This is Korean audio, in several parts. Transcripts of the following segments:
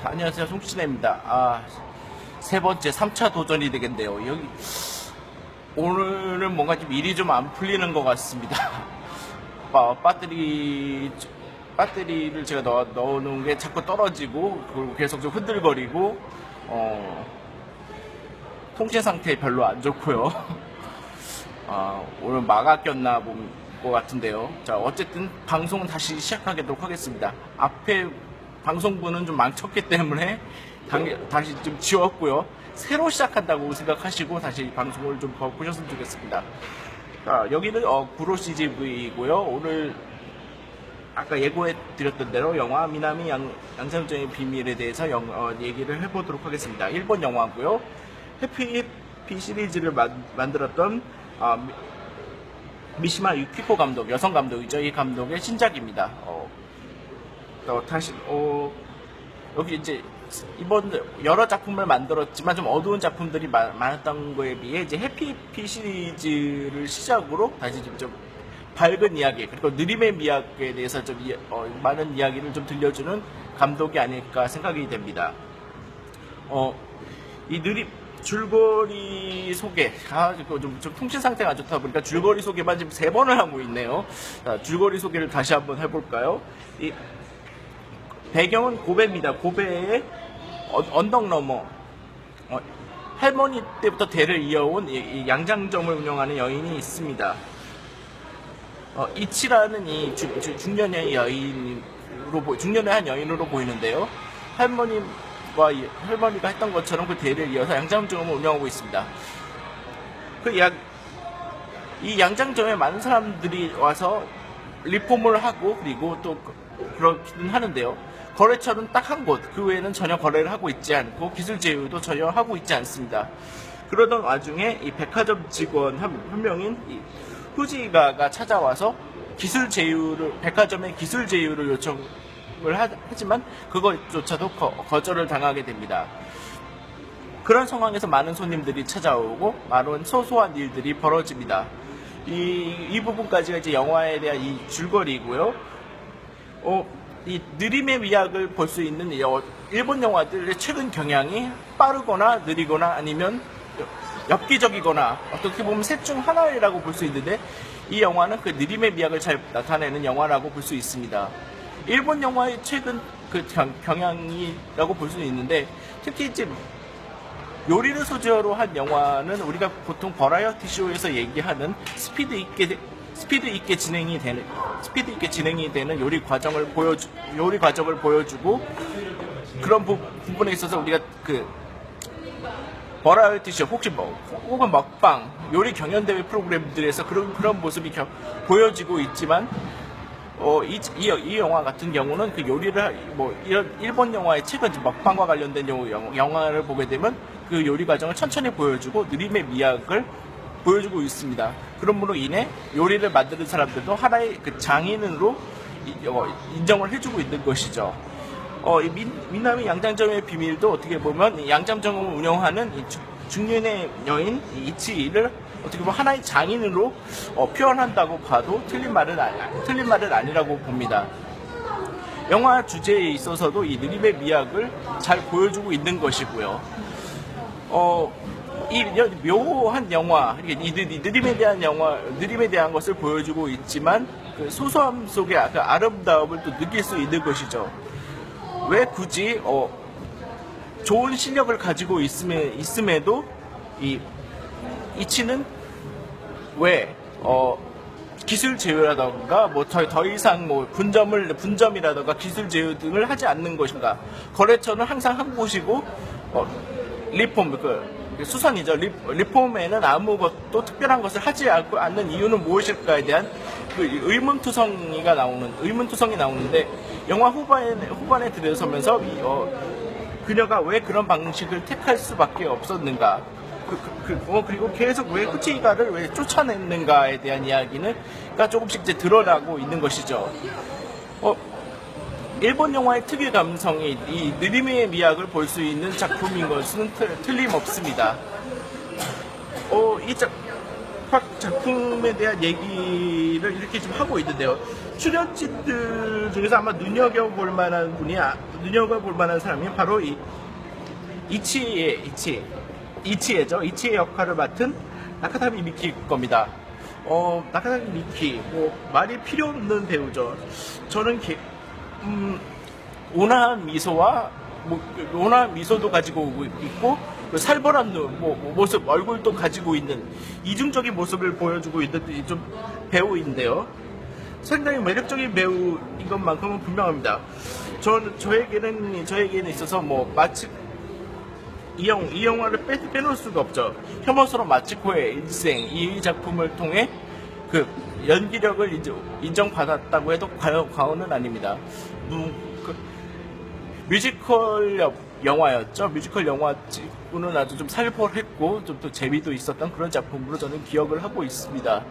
안녕하세요. 송치네입니다. 세 번째 3차 도전이 되겠네요. 오늘은 뭔가 좀 일이 좀 안 풀리는 것 같습니다. 배터리를 제가 넣어놓은 게 자꾸 떨어지고, 그리고 계속 좀 흔들거리고, 통신 상태 별로 안 좋고요. 오늘 마가 꼈나 본 것 같은데요. 자, 어쨌든 방송은 다시 시작하도록 하겠습니다. 앞에 방송분은 좀 망쳤기 때문에 다시 좀 지웠고요. 새로 시작한다고 생각하시고 다시 방송을 좀 보셨으면 좋겠습니다. 자, 여기는 구로 CGV이고요. 오늘 아까 예고해 드렸던 대로 영화 미나미 양상정의 비밀에 대해서 얘기를 해보도록 하겠습니다. 일본 영화고요. 해피 시리즈를 만들었던 미시마 유키코 감독, 여성 감독이죠. 이 감독의 신작입니다. 여기 이제 이번 여러 작품을 만들었지만 좀 어두운 작품들이 많았던 거에 비해 이제 해피 시리즈를 시작으로 다시 좀 밝은 이야기, 그리고 느림의 미학에 대해서 좀 많은 이야기를 좀 들려주는 감독이 아닐까 생각이 됩니다. 이 줄거리 소개, 좀 통신 상태가 안 좋다 보니까 줄거리 소개만 지금 3번을 하고 있네요. 자, 줄거리 소개를 다시 한번 해볼까요? 이 배경은 고베입니다. 고베의 언덕 너머, 할머니 때부터 대를 이어온 이 양장점을 운영하는 여인이 있습니다. 이치라는 이 중년의 한 여인으로 보이는데요. 할머니가 했던 것처럼 그 대를 이어서 양장점을 운영하고 있습니다. 이 양장점에 많은 사람들이 와서 리폼을 하고, 그리고 또 그렇긴 하는데요. 거래처는 딱 한 곳, 그 외에는 전혀 거래를 하고 있지 않고 기술 제휴도 전혀 하고 있지 않습니다. 그러던 와중에 이 백화점 직원 한 명인 이 후지가가 찾아와서 백화점의 기술 제휴를 요청을 하지만 그것조차도 거절을 당하게 됩니다. 그런 상황에서 많은 손님들이 찾아오고 많은 소소한 일들이 벌어집니다. 이 부분까지가 이제 영화에 대한 이 줄거리이고요. 이 느림의 미학을 볼 수 있는 일본 영화들의 최근 경향이 빠르거나 느리거나 아니면 엽기적이거나 어떻게 보면 셋 중 하나라고 볼 수 있는데, 이 영화는 그 느림의 미학을 잘 나타내는 영화라고 볼 수 있습니다. 일본 영화의 최근 그 경향이라고 볼 수 있는데, 특히 이제 요리를 소재로 한 영화는 우리가 보통 버라이어티 쇼에서 얘기하는 스피드 있게 진행이 되는 요리 과정을 보여주고, 그런 부분에 있어서 우리가 그 버라이어티 쇼 혹은 먹방, 요리 경연대회 프로그램들에서 그런 모습이 보여지고 있지만, 이 영화 같은 경우는 그 요리를 이런 일본 영화의 최근 먹방과 관련된 영화를 보게 되면 그 요리 과정을 천천히 보여주고 느림의 미학을 보여주고 있습니다. 그러므로 인해 요리를 만드는 사람들도 하나의 그 장인으로 인정을 해주고 있는 것이죠. 미나미 양장점의 비밀도 어떻게 보면 양장점을 운영하는 중년의 여인 이치를 어떻게 보면 하나의 장인으로 표현한다고 봐도 틀린 말은 아니라고 봅니다. 영화 주제에 있어서도 이 느림의 미학을 잘 보여주고 있는 것이고요. 이 묘한 영화, 이 느림에 대한 것을 보여주고 있지만 그 소소함 속에 그 아름다움을 또 느낄 수 있는 것이죠. 왜 굳이 좋은 실력을 가지고 있음에도 이치는 왜 기술 제휴라던가 더 이상 분점이라던가 기술 제휴 등을 하지 않는 것인가? 거래처는 항상 한 곳이고, 리폼 수선이죠. 리폼에는 아무것도 특별한 것을 하지 않는 이유는 무엇일까에 대한 그 의문투성이 나오는데, 영화 후반에 들어서면서 그녀가 왜 그런 방식을 택할 수밖에 없었는가, 그리고 계속 왜 후지가를 왜 쫓아냈는가에 대한 이야기가 조금씩 이제 드러나고 있는 것이죠. 일본 영화의 특유 감성이 이 느림의 미학을 볼 수 있는 작품인 것은 틀림없습니다. 각 작품에 대한 얘기를 이렇게 좀 하고 있는데요. 출연진들 중에서 아마 눈여겨볼 만한 눈여겨볼 만한 사람이 바로 이치에죠. 이치의 역할을 맡은 나카타미 미키일 겁니다. 나카타미 미키, 말이 필요 없는 배우죠. 저는 온화한 미소도 가지고 있고, 살벌한 모습, 얼굴도 가지고 있는 이중적인 모습을 보여주고 있는 좀 배우인데요. 상당히 매력적인 배우인 것만큼은 분명합니다. 저에게는 있어서 마치 이 영화를 빼놓을 수가 없죠. 혐오스러운 마츠코의 일생, 이 작품을 통해 그 연기력을 인정받았다고 해도 과언은 아닙니다. 뮤지컬 영화였죠. 뮤지컬 영화는 아주 좀 살벌했고 좀 또 재미도 있었던 그런 작품으로 저는 기억을 하고 있습니다.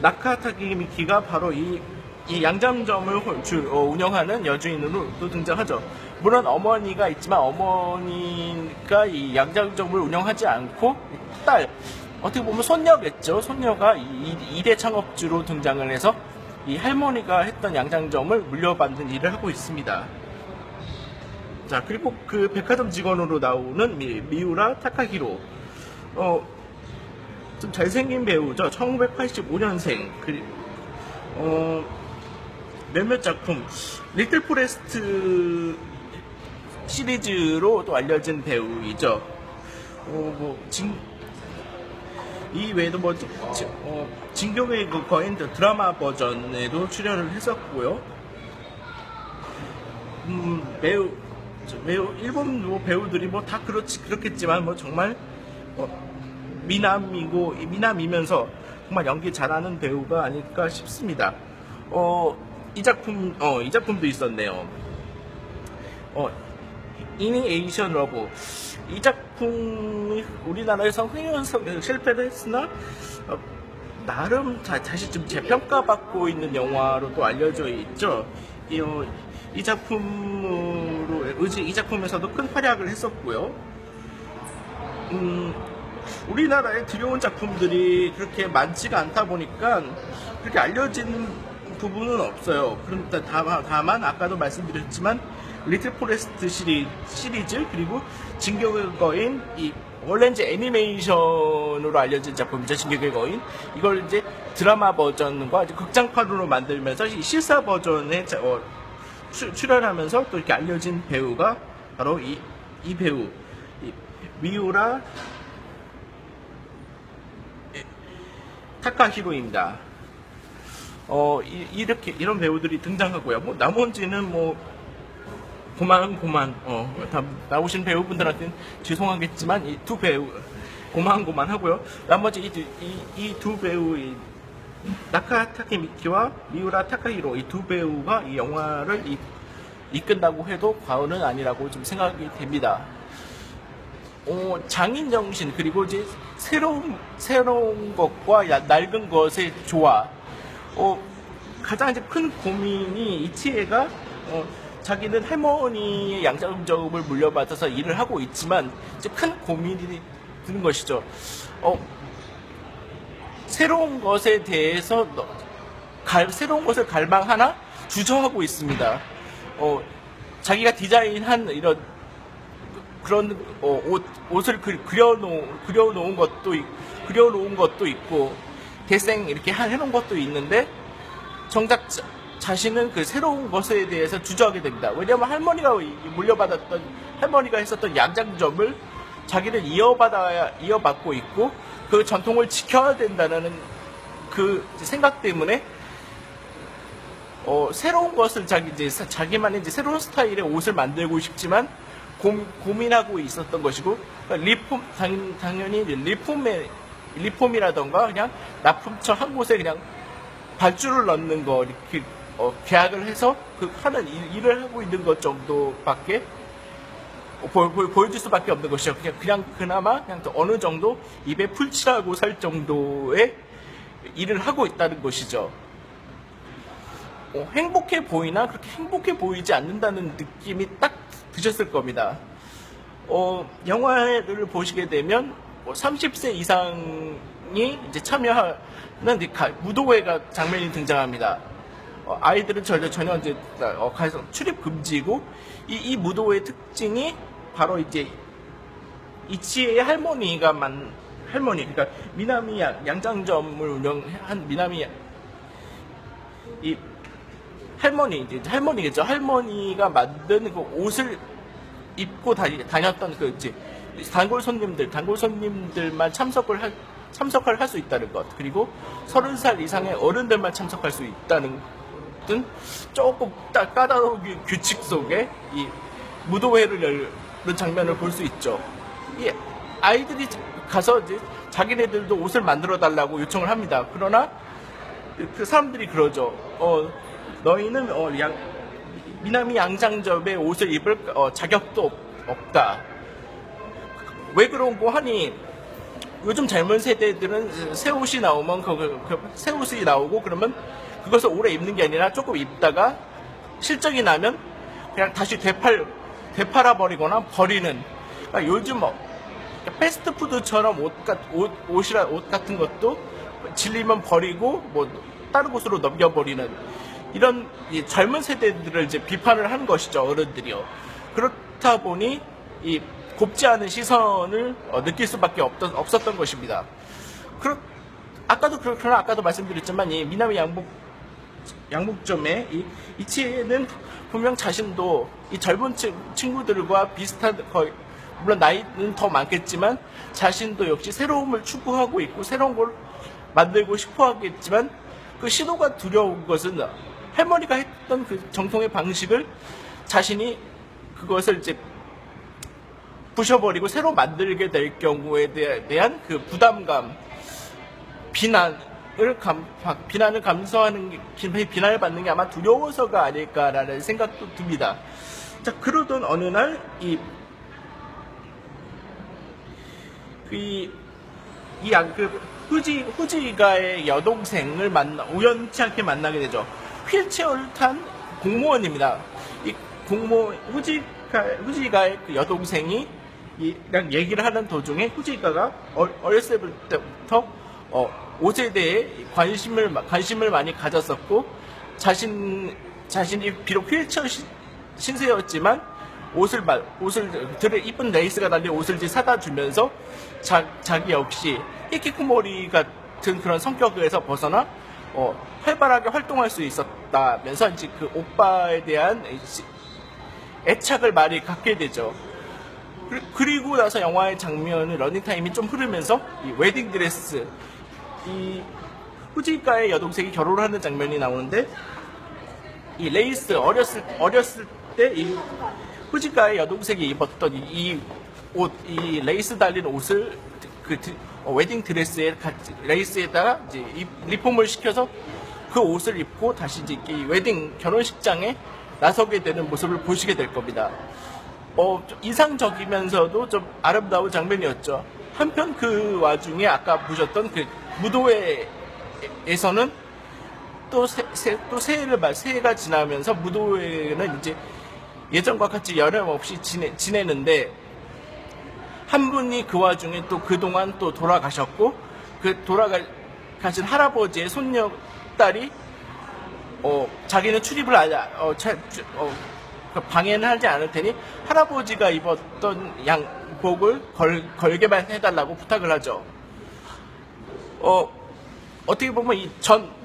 나카타키 미키가 바로 이 양장점을 운영하는 여주인으로 또 등장하죠. 물론 어머니가 있지만 어머니가 이 양장점을 운영하지 않고 어떻게 보면 손녀겠죠. 손녀가 이 2대 창업주로 등장을 해서 이 할머니가 했던 양장점을 물려받는 일을 하고 있습니다. 자, 그리고 그 백화점 직원으로 나오는 미우라 타카히로, 좀 잘생긴 배우죠. 1985년생. 몇몇 작품, 리틀 포레스트 시리즈로 또 알려진 배우이죠. 이 외에도 진격의 거인 드라마 버전에도 출연을 했었고요. 매우 일본 배우들이 다 그렇겠지만 정말 미남이면서 정말 연기 잘하는 배우가 아닐까 싶습니다. 이 작품도 있었네요. 이니에이션 러브. 이 작품이 우리나라에서 흥행은 실패를 했으나 나름 다시 좀 재평가받고 있는 영화로 또 알려져 있죠. 이 작품에서도 큰 활약을 했었고요. 우리나라에 들여온 작품들이 그렇게 많지가 않다 보니까 그렇게 알려진 부분은 없어요. 그런데 다만 아까도 말씀드렸지만 리틀 포레스트 시리즈 그리고 진격의 거인, 원래 이제 애니메이션으로 알려진 작품이죠. 진격의 거인. 이걸 이제 드라마 버전과 극장판으로 만들면서 이 실사 버전에 출연하면서 또 이렇게 알려진 배우가 바로 이 배우, 미우라 타카히로입니다. 이런 배우들이 등장하고요. 나머지는 고만 다 나오신 배우분들한테는 죄송하겠지만 이 두 배우 고만 하고요. 나머지 이 두 배우, 나카타키 미키와 미우라 타카히로, 이 두 배우가 이 영화를 이끈다고 해도 과언은 아니라고 좀 생각이 됩니다. 장인 정신, 그리고 이제 새로운 것과 낡은 것의 조화. 가장 이제 큰 고민이 이치에가 자기는 할머니의 양장점을 물려받아서 일을 하고 있지만 이제 큰 고민이 드는 것이죠. 새로운 것에 대해서 새로운 것을 갈망하나 주저하고 있습니다. 자기가 디자인한 그런 옷을 그려놓은 것도 있고 대생 이렇게 해놓은 것도 있는데 정작 자신은 그 새로운 것에 대해서 주저하게 됩니다. 왜냐하면 할머니가 했었던 양장점을 자기는 이어받고 있고 그 전통을 지켜야 된다는 그 생각 때문에 새로운 것을 자기만의 새로운 스타일의 옷을 만들고 싶지만 고민하고 있었던 것이고, 당연히 리폼이라던가 그냥 납품처 한 곳에 그냥 발주를 넣는 거 이렇게 계약을 해서 하는 일을 하고 있는 것 정도밖에 보여줄 수밖에 없는 것이죠. 그나마 어느 정도 입에 풀칠하고 살 정도의 일을 하고 있다는 것이죠. 행복해 보이나 그렇게 행복해 보이지 않는다는 느낌이 딱 드셨을 겁니다. 영화를 보시게 되면 30세 이상이 이제 참여하는 무도회 장면이 등장합니다. 아이들은 전혀 이제 가서 출입 금지고 이 무도회의 특징이 바로 이제 이치의 할머니 그러니까 미나미 양장점을 운영한 미나미 이 할머니겠죠. 할머니가 만든 그 옷을 입고 다녔던 그 이제 단골 손님들만 참석을 할 수 있다는 것, 그리고 30살 이상의 어른들만 참석할 수 있다는 등 조금 까다로운 규칙 속에 이 무도회를 열는 장면을 볼 수 있죠. 이 아이들이 가서 이제 자기네들도 옷을 만들어 달라고 요청을 합니다. 그러나 그 사람들이 그러죠. 너희는 미나미 양장점의 옷을 입을 자격도 없다. 왜 그런고 하니 요즘 젊은 세대들은 새 옷이 나오면 새 옷이 나오고 그러면 그것을 오래 입는 게 아니라 조금 입다가 실적이 나면 그냥 다시 되팔아 버리거나 버리는. 그러니까 요즘 패스트푸드처럼 옷 같은 것도 질리면 버리고 뭐 다른 곳으로 넘겨버리는 이런 젊은 세대들을 이제 비판을 하는 것이죠, 어른들이요. 그렇다 보니 이 곱지 않은 시선을 느낄 수밖에 없었던 것입니다. 아까도 말씀드렸지만 이 미나미 양복점의 이치에는 분명 자신도 이 젊은 친구들과 비슷한 물론 나이는 더 많겠지만 자신도 역시 새로움을 추구하고 있고 새로운 걸 만들고 싶어 하겠지만 그 시도가 두려운 것은 할머니가 했던 그 정통의 방식을 자신이 그것을 이제 부셔버리고 새로 만들게 될 경우에 대한 그 부담감, 비난을 받는 게 아마 두려워서가 아닐까라는 생각도 듭니다. 자, 그러던 어느 날 후지가의 여동생을 우연치 않게 만나게 되죠. 휠체어를 탄 공무원입니다. 이 후지가의 그 여동생이 이랑 얘기를 하는 도중에 후지가가 어렸을 때부터 옷에 대해 관심을 많이 가졌었고 자신이 비록 휠체어 신세였지만 이쁜 레이스가 달린 옷을 사다 주면서 자기 역시 히키코모리 같은 그런 성격에서 벗어나 활발하게 활동할 수 있었다면서 이제 그 오빠에 대한 애착을 많이 갖게 되죠. 그리고 나서 영화의 장면은 러닝타임이 좀 흐르면서 이 웨딩드레스, 이 후지가의 여동생이 결혼을 하는 장면이 나오는데 이 레이스 어렸을 때 이 후지가의 여동생이 입었던 이 레이스 달린 옷을 웨딩 드레스에 레이스에다가 이제 리폼을 시켜서 그 옷을 입고 다시 이제 이 웨딩 결혼식장에 나서게 되는 모습을 보시게 될 겁니다. 좀 인상적이면서도 좀 아름다운 장면이었죠. 한편 그 와중에 아까 보셨던 그 무도회에서는 또 새해가 지나면서 무도회는 이제 예전과 같이 여념 없이 지내는데 한 분이 그 와중에 또 그동안 또 돌아가셨고 그 돌아가신 할아버지의 손녀딸이 자기는 출입을 방해는 하지 않을 테니 할아버지가 입었던 양복을 걸게만 해달라고 부탁을 하죠. 어떻게 보면 이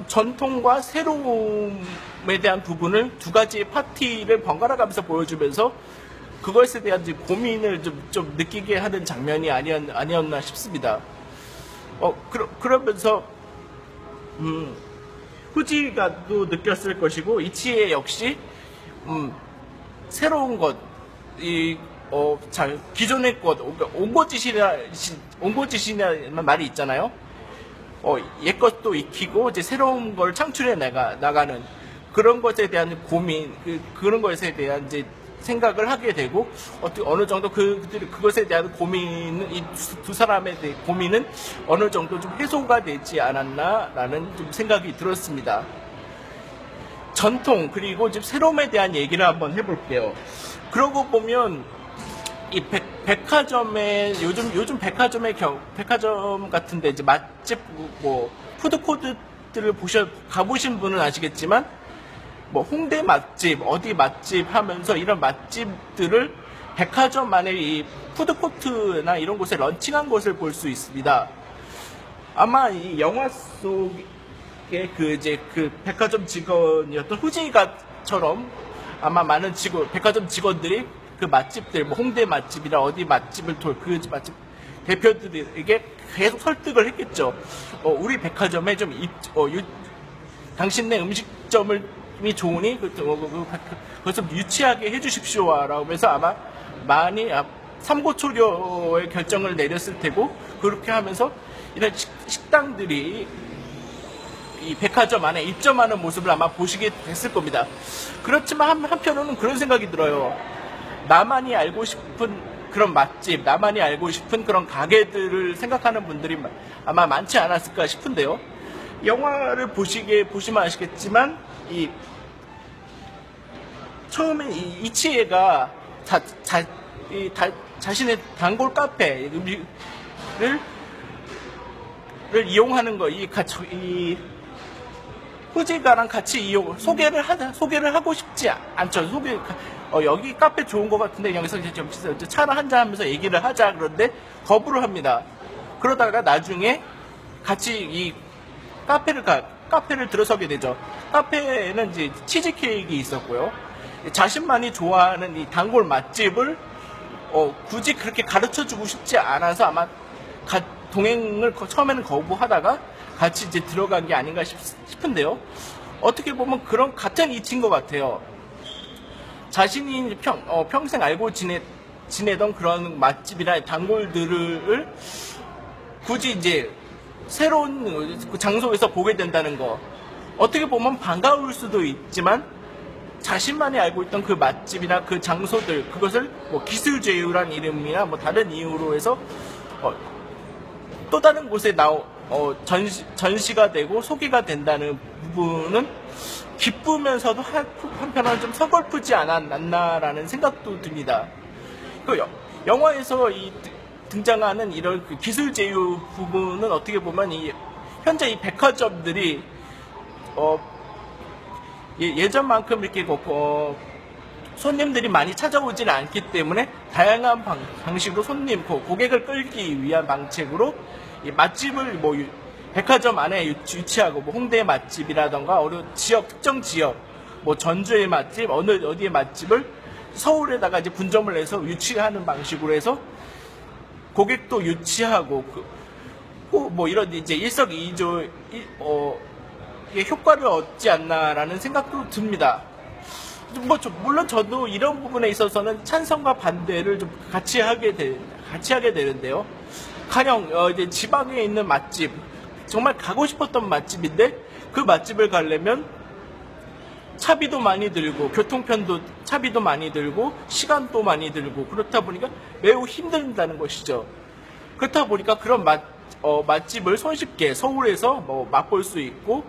전통과 새로움에 대한 부분을 두 가지의 파티를 번갈아 가면서 보여주면서 그것에 대한 고민을 좀 느끼게 하는 장면이 아니었나 싶습니다. 그러면서 후지가도 느꼈을 것이고 이치에 역시 새로운 것, 기존의 것, 온고짓이라는 말이 있잖아요. 옛 것도 익히고 이제 새로운 걸 창출해 나가는 그런 것에 대한 고민, 그런 것에 대한 이제 생각을 하게 되고 어느 정도 그것에 대한 고민은 이 두 사람에 대한 고민은 어느 정도 좀 해소가 되지 않았나라는 좀 생각이 들었습니다. 전통 그리고 좀 새로움에 대한 얘기를 한번 해볼게요. 그러고 보면 이 백화점에 요즘 백화점 같은데 이제 맛집 뭐 푸드 코드들을 가보신 분은 아시겠지만 뭐 홍대 맛집 어디 맛집 하면서 이런 맛집들을 백화점 안에 이 푸드 코트나 이런 곳에 런칭한 것을 볼 수 있습니다. 아마 이 영화 속에 그 백화점 직원이었던 후지가처럼 아마 많은 백화점 직원들이 그 맛집들, 뭐 홍대 맛집이나 어디 맛집을 그 맛집 대표들에게 계속 설득을 했겠죠. 우리 백화점에 좀 당신네 음식점이 좋으니 그것을 좀 유치하게 해주십시오라고 해서 아마 많이 삼고초려의 결정을 내렸을 테고, 그렇게 하면서 이런 식당들이 이 백화점 안에 입점하는 모습을 아마 보시게 됐을 겁니다. 그렇지만 한편으로는 그런 생각이 들어요. 나만이 알고 싶은 그런 맛집, 나만이 알고 싶은 그런 가게들을 생각하는 분들이 아마 많지 않았을까 싶은데요. 영화를 보시면 아시겠지만, 처음에 이치에가 자신의 단골 카페 음식을 이용하는 거, 후지가랑 같이 소개를 하고 싶지 않죠. 여기 카페 좋은 것 같은데 여기서 차를 한잔 하면서 얘기를 하자. 그런데 거부를 합니다. 그러다가 나중에 같이 이 카페를 들어서게 되죠. 카페에는 이제 치즈케이크 있었고요. 자신만이 좋아하는 이 단골 맛집을 굳이 그렇게 가르쳐주고 싶지 않아서 아마 동행을 처음에는 거부하다가 같이 이제 들어간 게 아닌가 싶은데요. 어떻게 보면 그런 같은 이치인 것 같아요. 자신이 평생 알고 지내던 그런 맛집이나 단골들을 굳이 이제 새로운 장소에서 보게 된다는 거, 어떻게 보면 반가울 수도 있지만 자신만이 알고 있던 그 맛집이나 그 장소들, 그것을 뭐 기술제휴란 이름이나 뭐 다른 이유로 해서 또 다른 곳에 전시가 되고 소개가 된다는 부분은 기쁘면서도 한편으로는 좀 서글프지 않았나라는 생각도 듭니다. 영화에서 등장하는 이런 그 기술 제휴 부분은 어떻게 보면 현재 이 백화점들이 예전만큼 이렇게 손님들이 많이 찾아오지는 않기 때문에 다양한 방식으로 고객을 끌기 위한 방책으로 이 맛집을 백화점 안에 유치하고, 홍대 맛집이라던가 특정 지역, 전주의 맛집, 어디의 맛집을 서울에다가 이제 분점을 해서 유치하는 방식으로 해서 고객도 유치하고 이런 이제 일석이조의 효과를 얻지 않나라는 생각도 듭니다. 물론 저도 이런 부분에 있어서는 찬성과 반대를 좀 같이 하게 되는데요. 가령 이제 지방에 있는 맛집, 정말 가고 싶었던 맛집인데 그 맛집을 가려면 차비도 많이 들고 교통편도 차비도 많이 들고 시간도 많이 들고, 그렇다 보니까 매우 힘든다는 것이죠. 그렇다 보니까 그런 맛집을 손쉽게 서울에서 맛볼 수 있고,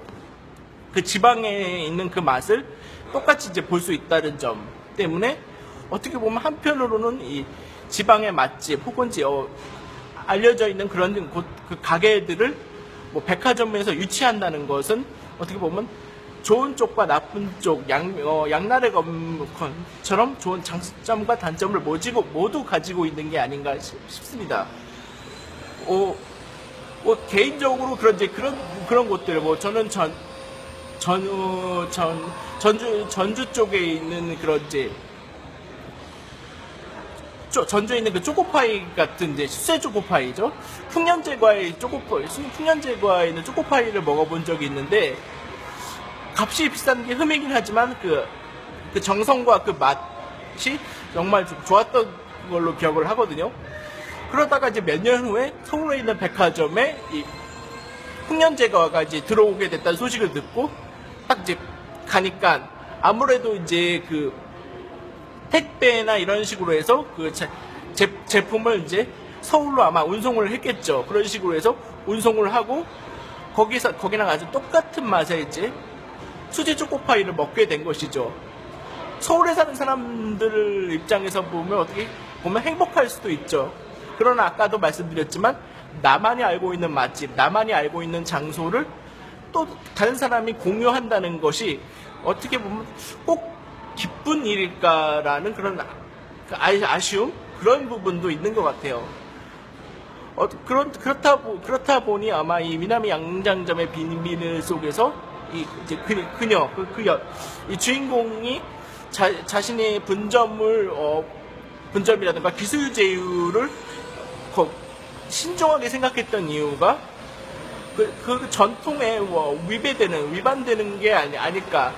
그 지방에 있는 그 맛을 똑같이 이제 볼 수 있다는 점 때문에 어떻게 보면 한편으로는 이 지방의 맛집 혹은 알려져 있는 그런 그 가게들을 백화점에서 유치한다는 것은 어떻게 보면 좋은 쪽과 나쁜 쪽 양날의 검처럼 좋은 장점과 단점을 모두 가지고 있는 게 아닌가 싶습니다. 개인적으로 그런 곳들, 저는 전주 쪽에 있는 전주에 있는 그 초코파이 같은 이제 수제 초코파이죠. 풍년제과에 있는 초코파이를 먹어본 적이 있는데, 값이 비싼 게 흠이긴 하지만 그 정성과 그 맛이 정말 좋았던 걸로 기억을 하거든요. 그러다가 이제 몇 년 후에 서울에 있는 백화점에 이 풍년제과가 이제 들어오게 됐다는 소식을 듣고 딱 이제 가니까 아무래도 이제 그 택배나 이런 식으로 해서 그 제품을 이제 서울로 아마 운송을 했겠죠. 그런 식으로 해서 운송을 하고 거기랑 아주 똑같은 맛의 이제 수제 초코파이를 먹게 된 것이죠. 서울에 사는 사람들 입장에서 보면 어떻게 보면 행복할 수도 있죠. 그러나 아까도 말씀드렸지만 나만이 알고 있는 맛집, 나만이 알고 있는 장소를 또 다른 사람이 공유한다는 것이 어떻게 보면 꼭 기쁜 일일까라는 그런 아쉬움? 그런 부분도 있는 것 같아요. 그렇다 보니 아마 이 미나미 양장점의 비밀 속에서 이제 이 주인공이 자신의 분점이라든가 기술 제휴를 신중하게 생각했던 이유가 그 전통에 위반되는 게 아닐까.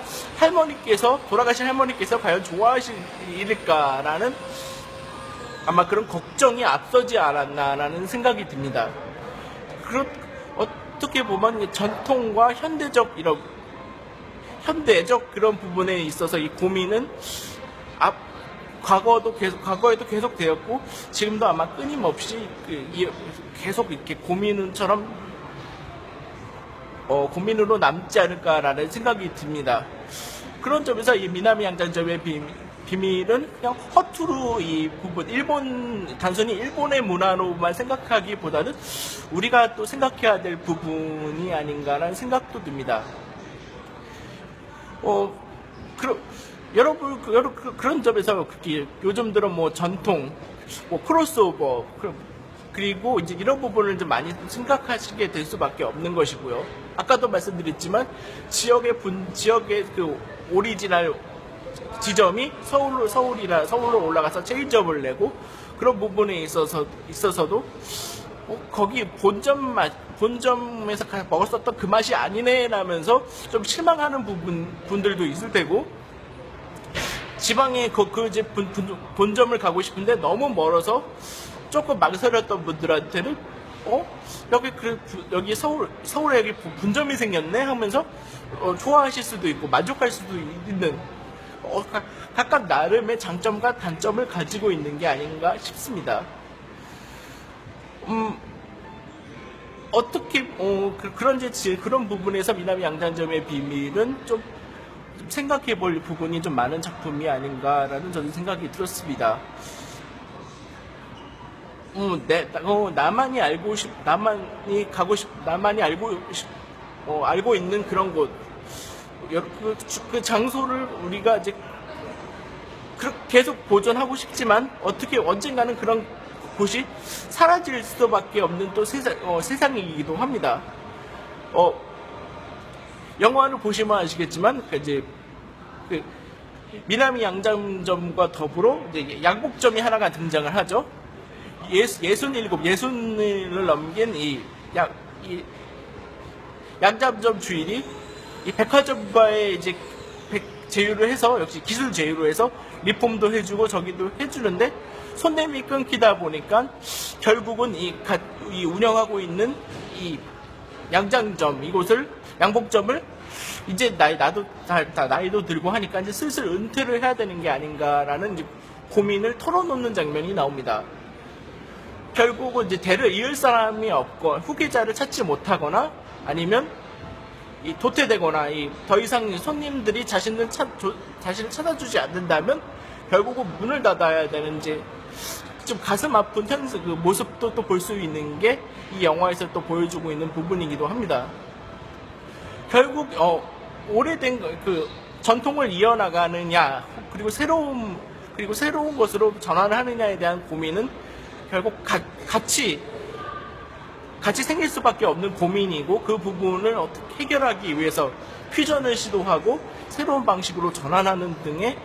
돌아가신 할머니께서 과연 좋아하실까라는 아마 그런 걱정이 앞서지 않았나라는 생각이 듭니다. 어떻게 보면 전통과 현대적 그런 부분에 있어서 이 고민은 과거에도 계속 되었고 지금도 아마 끊임없이 계속 이렇게 고민으로 남지 않을까라는 생각이 듭니다. 그런 점에서 이 미나미 양장점의 비밀은 그냥 허투루 이 부분, 단순히 일본의 문화로만 생각하기보다는 우리가 또 생각해야 될 부분이 아닌가라는 생각도 듭니다. 여러분, 그런 점에서 요즘 들어 전통, 크로스오버, 그리고 이제 이런 부분을 좀 많이 생각하시게 될 수밖에 없는 것이고요. 아까도 말씀드렸지만 지역의 그 오리지널 지점이 서울로 올라가서 체인점을 내고 그런 부분에 있어서도 거기 본점에서 먹었었던 그 맛이 아니네 라면서 좀 실망하는 분들도 있을 테고 지방에 이제 본점을 가고 싶은데 너무 멀어서 조금 망설였던 분들한테는 여기 서울에 여기 분점이 생겼네 하면서 좋아하실 수도 있고 만족할 수도 있는 각각 나름의 장점과 단점을 가지고 있는 게 아닌가 싶습니다. 어떻게 그런 부분에서 미나미 양장점의 비밀은 좀 생각해 볼 부분이 좀 많은 작품이 아닌가라는 저는 생각이 들었습니다. 나만이 알고 있는 그런 곳, 그 장소를 우리가 이제 계속 보존하고 싶지만 언젠가는 그런 곳이 사라질 수밖에 없는 또 세상이기도 합니다. 영화를 보시면 아시겠지만 이제 미나미 양장점과 더불어 이제 양복점이 하나가 등장을 하죠. 60을 넘긴 이 양장점 주인이 이 백화점과의 이제 제휴를 해서 역시 기술 제휴로 해서 리폼도 해주고 저기도 해주는데 손님이 끊기다 보니까 결국은 이 운영하고 있는 이 양복점을 이제 나이도 들고 하니까 이제 슬슬 은퇴를 해야 되는 게 아닌가라는 이제 고민을 털어놓는 장면이 나옵니다. 결국은 이제 대를 이을 사람이 없고 후계자를 찾지 못하거나 아니면 도태되거나 더 이상 손님들이 자신을 찾아주지 않는다면 결국은 문을 닫아야 되는지 좀 가슴 아픈 그 모습도 또 볼 수 있는 게 이 영화에서 또 보여주고 있는 부분이기도 합니다. 결국 오래된 그 전통을 이어나가느냐 그리고 새로운 것으로 전환을 하느냐에 대한 고민은 결국 같이 생길 수밖에 없는 고민이고 그 부분을 어떻게 해결하기 위해서 퓨전을 시도하고 새로운 방식으로 전환하는 등의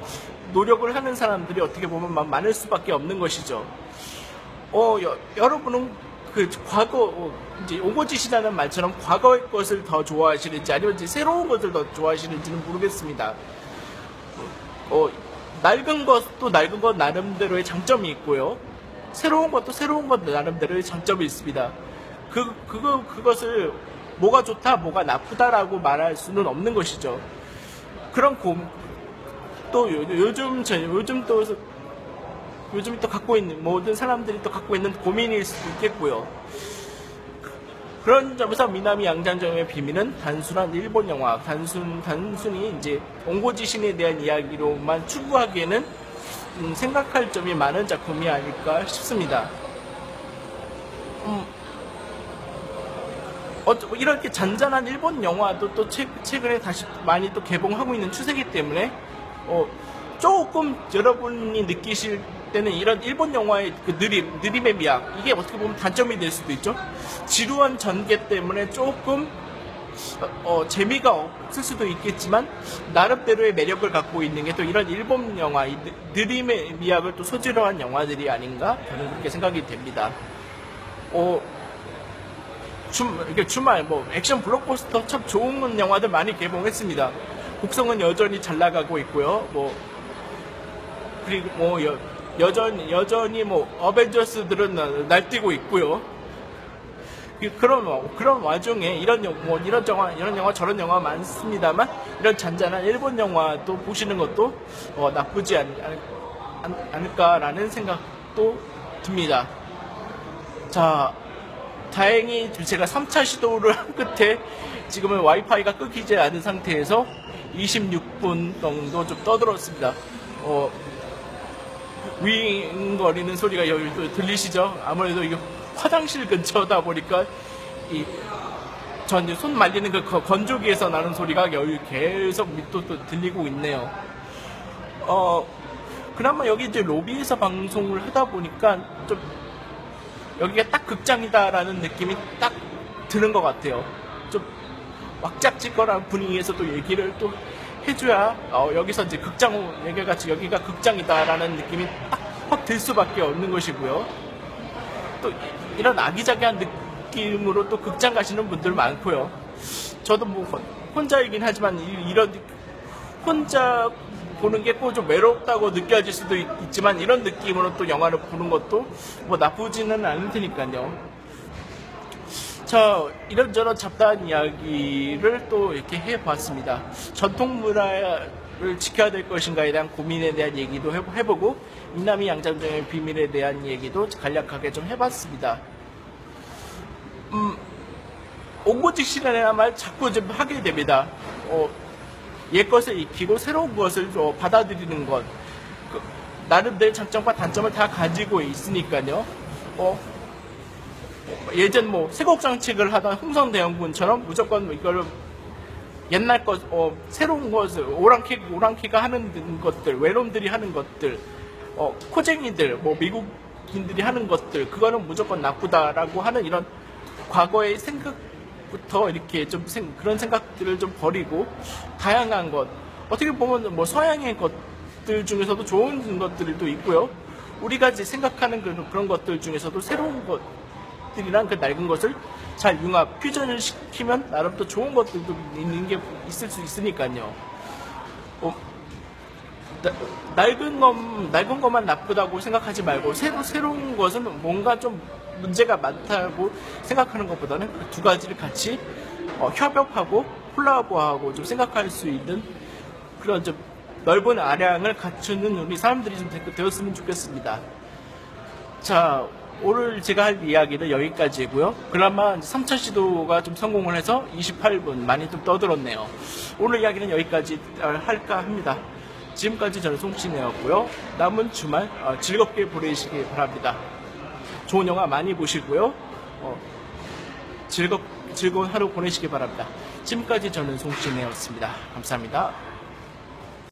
노력을 하는 사람들이 어떻게 보면 많을 수밖에 없는 것이죠. 여러분은 그 과거 이제 오고짓이라는 말처럼 과거의 것을 더 좋아하시는지 아니면 이제 새로운 것을 더 좋아하시는지는 모르겠습니다. 낡은 것도 낡은 것 나름대로의 장점이 있고요. 새로운 것도 새로운 것 나름대로의 장점이 있습니다. 그것을 뭐가 좋다, 뭐가 나쁘다라고 말할 수는 없는 것이죠. 그런 요즘 또 갖고 있는 모든 사람들이 또 갖고 있는 고민일 수도 있겠고요. 그런 점에서 미나미 양장점의 비밀은 단순한 일본 영화, 단순히 이제 옹고지신에 대한 이야기로만 추구하기에는 생각할 점이 많은 작품이 아닐까 싶습니다. 이렇게 잔잔한 일본 영화도 또 최근에 다시 많이 또 개봉하고 있는 추세이기 때문에 조금 여러분이 느끼실 때는 이런 일본 영화의 그 느림의 미학, 이게 어떻게 보면 단점이 될 수도 있죠. 지루한 전개 때문에 조금 재미가 없을 수도 있겠지만 나름대로의 매력을 갖고 있는 게 또 이런 일본 영화, 이 느림의 미학을 또 소재로 한 영화들이 아닌가, 저는 그렇게 생각이 됩니다. 주말 액션 블록버스터 참 좋은 영화들 많이 개봉했습니다. 곡성은 여전히 잘 나가고 있고요. 그리고 여전히 어벤져스들은 날뛰고 있고요. 그런 와중에 이런 영화 저런 영화 많습니다만, 이런 잔잔한 일본 영화도 보시는 것도 나쁘지 않을까라는 생각도 듭니다. 자, 다행히 제가 3차 시도를 한 끝에 지금은 와이파이가 끊기지 않은 상태에서 26분 정도 좀 떠들었습니다. 윙거리는 소리가 여기 들리시죠? 아무래도 이게 화장실 근처다 보니까 전 손 말리는 그 건조기에서 나는 소리가 여기 계속 또 들리고 있네요. 그나마 여기 이제 로비에서 방송을 하다 보니까 좀 여기가 딱 극장이다라는 느낌이 딱 드는 것 같아요. 좀 왁작지껄한 분위기에서 또 얘기를 또 해줘야 여기서 이제 여기가 극장이다라는 느낌이 딱 확 들 수밖에 없는 것이고요. 또 이런 아기자기한 느낌으로 또 극장 가시는 분들 많고요. 저도 혼자이긴 하지만 이런 혼자 보는 게 꼭 좀 외롭다고 느껴질 수도 있지만, 이런 느낌으로 또 영화를 보는 것도 나쁘지는 않을 테니까요. 자, 이런저런 잡다한 이야기를 또 이렇게 해봤습니다. 전통 문화를 지켜야 될 것인가에 대한 고민에 대한 얘기도 해보고, 인남이 양장점의 비밀에 대한 얘기도 간략하게 좀 해봤습니다. 옹고직신이라는 말 자꾸 좀 하게 됩니다. 옛것을 익히고 새로운 것을 받아들이는 것, 나름대로 장점과 단점을 다 가지고 있으니까요. 예전 세곡장책을 하던 흥성대원군처럼 무조건 이걸 옛날 것, 새로운 것을 오랑캐가 하는 것들, 외놈들이 하는 것들, 코쟁이들, 미국인들이 하는 것들, 그거는 무조건 나쁘다라고 하는 이런 과거의 생각부터 이렇게 좀 그런 생각들을 좀 버리고, 다양한 것, 어떻게 보면 서양의 것들 중에서도 좋은 것들도 있고요. 우리가 이제 생각하는 그런 것들 중에서도 새로운 것들이랑 그 낡은 것을 잘 퓨전을 시키면 나름 또 좋은 것들도 있는 게 있을 수 있으니까요. 낡은 것만 나쁘다고 생각하지 말고 새로운 것은 뭔가 좀 문제가 많다고 생각하는 것보다는 그 두 가지를 같이 협업하고 콜라보하고 좀 생각할 수 있는 그런 좀 넓은 아량을 갖추는 우리 사람들이 좀 되었으면 좋겠습니다. 자, 오늘 제가 할 이야기는 여기까지고요. 그나마 3차 시도가 좀 성공을 해서 28분 많이 좀 떠들었네요. 오늘 이야기는 여기까지 할까 합니다. 지금까지 저는 송신혜였고요. 남은 주말 즐겁게 보내시기 바랍니다. 좋은 영화 많이 보시고요. 즐거운 하루 보내시기 바랍니다. 지금까지 저는 송신혜였습니다. 감사합니다.